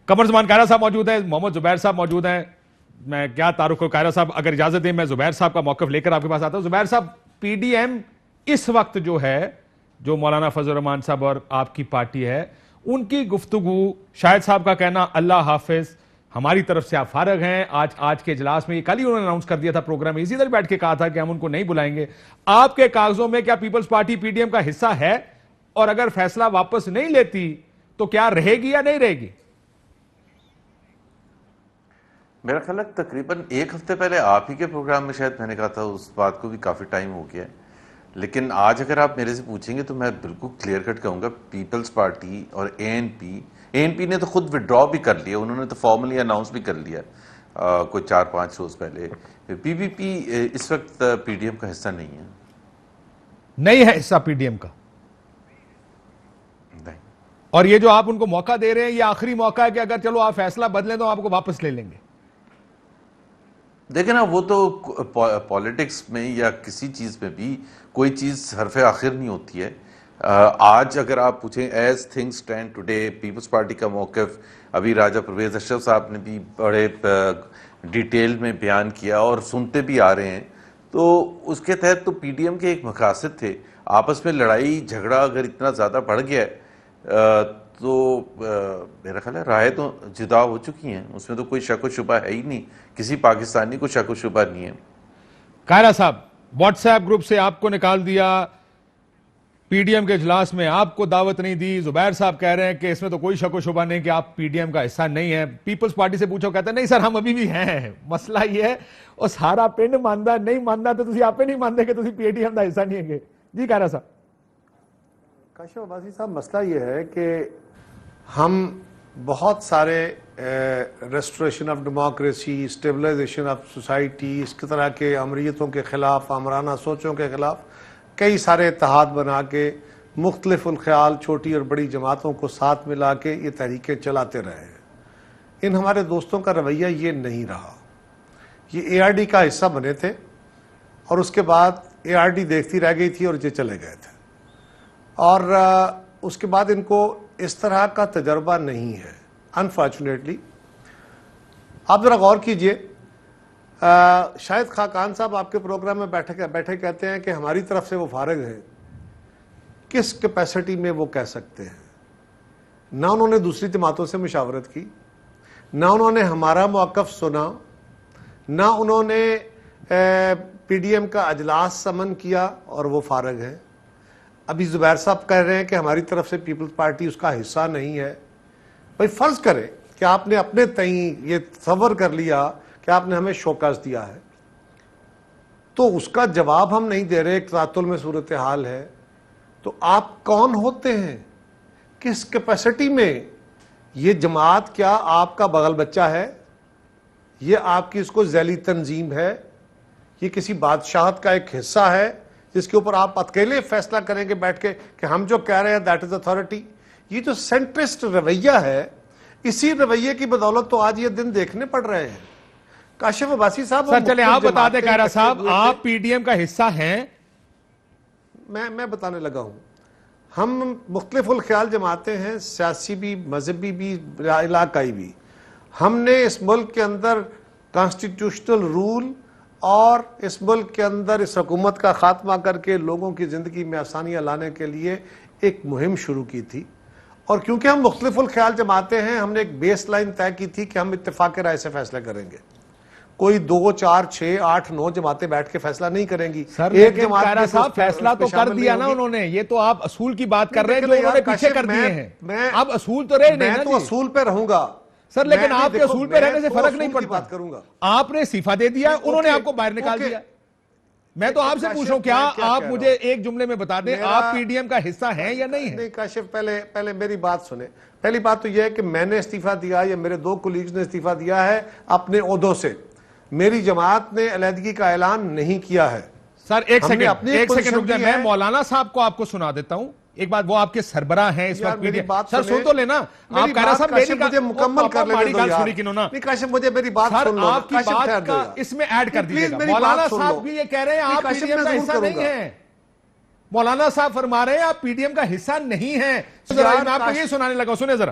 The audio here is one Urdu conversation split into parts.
قمر زمان قائرہ صاحب موجود ہیں, محمد زبیر صاحب موجود ہیں. میں کیا تعارف کو قائرہ صاحب اگر اجازت دیں میں زبیر صاحب کا موقف لے کر آپ کے پاس آتا ہوں. زبیر صاحب, پی ڈی ایم اس وقت جو ہے, جو مولانا فضل الرحمان صاحب اور آپ کی پارٹی ہے, ان کی گفتگو, شاہد صاحب کا کہنا اللہ حافظ, ہماری طرف سے آپ فارغ ہیں. آج کے اجلاس میں, یہ کل ہی انہوں نے اناؤنس کر دیا تھا پروگرام میں, اسی طرح بیٹھ کے کہا تھا کہ ہم ان کو نہیں بلائیں گے. آپ کے کاغذوں میں کیا Peoples Party P D M کا حصہ ہے, اور اگر فیصلہ واپس نہیں لیتی تو کیا رہے گی یا نہیں رہے گی؟ میرا خیال ہے تقریباً ایک ہفتے پہلے آپ ہی کے پروگرام میں شاید میں نے کہا تھا, اس بات کو بھی کافی ٹائم ہو گیا ہے. لیکن آج اگر آپ میرے سے پوچھیں گے تو میں بالکل کلیئر کٹ کہوں گا, پیپلز پارٹی اور اے این پی نے تو خود وڈرا بھی کر لیا, انہوں نے تو فارملی اناؤنس بھی کر لیا کوئی 4-5 روز پہلے. پی پی پی اس وقت پی ڈی ایم کا حصہ نہیں ہے. نہیں ہے حصہ پی ڈی ایم کا, اور یہ جو آپ ان کو موقع دے رہے ہیں یہ آخری موقع ہے کہ اگر چلو آپ فیصلہ بدلیں تو آپ کو واپس لے لیں گے. دیکھیں نا, وہ تو پالیٹکس میں یا کسی چیز میں بھی کوئی چیز حرف آخر نہیں ہوتی ہے. آج اگر آپ پوچھیں as things stand today, Peoples Party کا موقف ابھی راجہ پرویز اشرف صاحب نے بھی بڑے ڈیٹیل میں بیان کیا اور سنتے بھی آ رہے ہیں. تو اس کے تحت تو پی ڈی ایم کے ایک مقاصد تھے. آپس میں لڑائی جھگڑا اگر اتنا زیادہ بڑھ گیا ہے تو میرا خیال ہے رائے تو جدا ہو چکی ہیں, اس میں تو کوئی شک و شبہ ہے ہی نہیں, کسی پاکستانی کو شک و شبہ نہیں ہے. قائرہ صاحب, واٹس ایپ گروپ سے آپ کو نکال دیا, پی ڈی ایم کے اجلاس میں آپ کو دعوت نہیں دی. زبیر صاحب کہہ رہے ہیں کہ اس میں تو کوئی شک و شبہ نہیں کہ آپ پی ڈی ایم کا حصہ نہیں ہیں. پیپلز پارٹی سے پوچھو, کہتے ہیں نہیں سر ہم ابھی بھی ہیں. مسئلہ یہ ہے اور سارا پنڈ ماندا نہیں ماندا تو تسی آپ نہیں مانتے کہ تسی پی ڈی ایم کا حصہ نہیں ہیں. جی قائرہ صاحب. کاشف عباسی صاحب, مسئلہ یہ ہے کہ ہم بہت سارے restoration of democracy, stabilization of society, اس طرح کے امریتوں کے خلاف, آمرانہ سوچوں کے خلاف کئی سارے اتحاد بنا کے مختلف الخیال چھوٹی اور بڑی جماعتوں کو ساتھ ملا کے یہ تحریکیں چلاتے رہے ہیں. ان ہمارے دوستوں کا رویہ یہ نہیں رہا. یہ اے آر ڈی کا حصہ بنے تھے اور اس کے بعد اے آر ڈی دیکھتی رہ گئی تھی اور یہ چلے گئے تھے, اور اس کے بعد ان کو اس طرح کا تجربہ نہیں ہے انفارچونیٹلی. آپ ذرا غور کیجئے, شاہد خاقان صاحب آپ کے پروگرام میں بیٹھے کہتے ہیں کہ ہماری طرف سے وہ فارغ ہیں. کس کیپیسٹی میں وہ کہہ سکتے ہیں؟ نہ انہوں نے دوسری جماعتوں سے مشاورت کی, نہ انہوں نے ہمارا موقف سنا, نہ انہوں نے پی ڈی ایم کا اجلاس سمن کیا اور وہ فارغ ہیں. ابھی زبیر صاحب کہہ رہے ہیں کہ ہماری طرف سے پیپلز پارٹی اس کا حصہ نہیں ہے. بھائی فرض کریں کہ آپ نے اپنے تئیں یہ تصور کر لیا کہ آپ نے ہمیں شوکاز دیا ہے, تو اس کا جواب ہم نہیں دے رہے, ایک تعطل میں صورتحال ہے. تو آپ کون ہوتے ہیں, کس کیپیسٹی میں؟ یہ جماعت کیا آپ کا بغل بچہ ہے؟ یہ آپ کی اس کو ذیلی تنظیم ہے؟ یہ کسی بادشاہت کا ایک حصہ ہے جس کے اوپر آپ اکیلے فیصلہ کریں گے بیٹھ کے کہ ہم جو کہہ رہے ہیں دیٹ از اتھارٹی؟ یہ جو سینٹرسٹ رویہ ہے, اسی رویے کی بدولت تو آج یہ دن دیکھنے پڑ رہے ہیں. کاشف عباسی صاحب, سر چلیں آپ بتا دیں قائرہ صاحب, آپ پی ڈی ایم کا حصہ ہیں؟ میں بتانے لگا ہوں. ہم مختلف الخیال جماعتیں ہیں, سیاسی بھی, مذہبی بھی, علاقائی بھی. ہم نے اس ملک کے اندر کانسٹیٹیوشنل رول اور اس ملک کے اندر اس حکومت کا خاتمہ کر کے لوگوں کی زندگی میں آسانیاں لانے کے لیے ایک مہم شروع کی تھی. اور کیونکہ ہم مختلف الخیال جماعتیں ہیں, ہم نے ایک بیس لائن طے کی تھی کہ ہم اتفاق رائے سے فیصلہ کریں گے. کوئی 2, 4, 6, 8, 9 جماعتیں بیٹھ کے فیصلہ نہیں کریں گی. سر لیکن قائرہ صاحب فیصلہ تو کر دیا نا انہوں نے, یہ تو آپ اصول کی بات کر رہے ہیں جو انہوں نے پیچھے کر دیے ہیں. اب اصول تو رہے نہیں نا. میں تو اصول پہ رہوں گا سر, لیکن آپ کے اصول پہ رہنے سے فرق نہیں پڑتا. آپ نے استعفیٰ دے دیا, انہوں نے آپ کو باہر نکال دیا. میں تو آپ سے پوچھ رہا ہوں, کیا آپ مجھے ایک جملے میں بتا دیں آپ پی ڈی ایم کا حصہ ہیں یا نہیں ہیں؟ نہیں کاشف, پہلے میری بات سنیں. پہلی بات تو یہ ہے کہ میں نے استعفیٰ دیا یا میرے 2 کولیگز نے استعفیٰ دیا ہے اپنے عہدوں سے. میری جماعت نے علیحدگی کا اعلان نہیں کیا ہے. سر ایک سیکنڈ رک جائیں, میں مولانا صاحب کو آپ کو سنا دیتا ہوں ایک بات. وہ آپ کے سربراہ ہیں اس وقت. سر سن تو لینا آپ. قائرہ صاحب مجھے مکمل کر لینے دو یار. نہیں کاشف مجھے میری بات سن لو. آپ کی بات کا اس میں ایڈ کر دیجئے گا. مولانا صاحب بھی یہ کہہ رہے ہیں آپ پی ڈی ایم کا حصہ نہیں ہیں. مولانا صاحب فرما رہے ہیں آپ پی ڈی ایم کا حصہ نہیں ہیں. میں آپ کو یہ سنانے لگا, سنیں ذرا.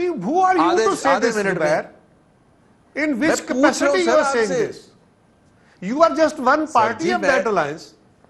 Who are you to say this, Zubair? In which capacity you are saying this? You are just one party of that alliance,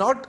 not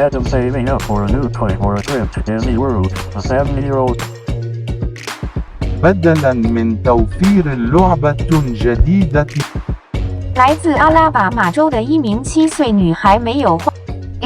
Instead of saving up for a new toy or a trip to Disney World, a 7-year-old بدلاً من توفير لعبة جديدة 来自阿拉巴马州的一名7岁女孩没有花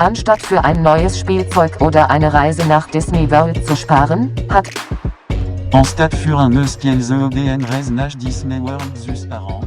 Anstatt für ein neues Spielzeug oder eine Reise nach Disney World zu sparen, hat En stade für un eus qu'elles EDN Reznach Disney World zus par an.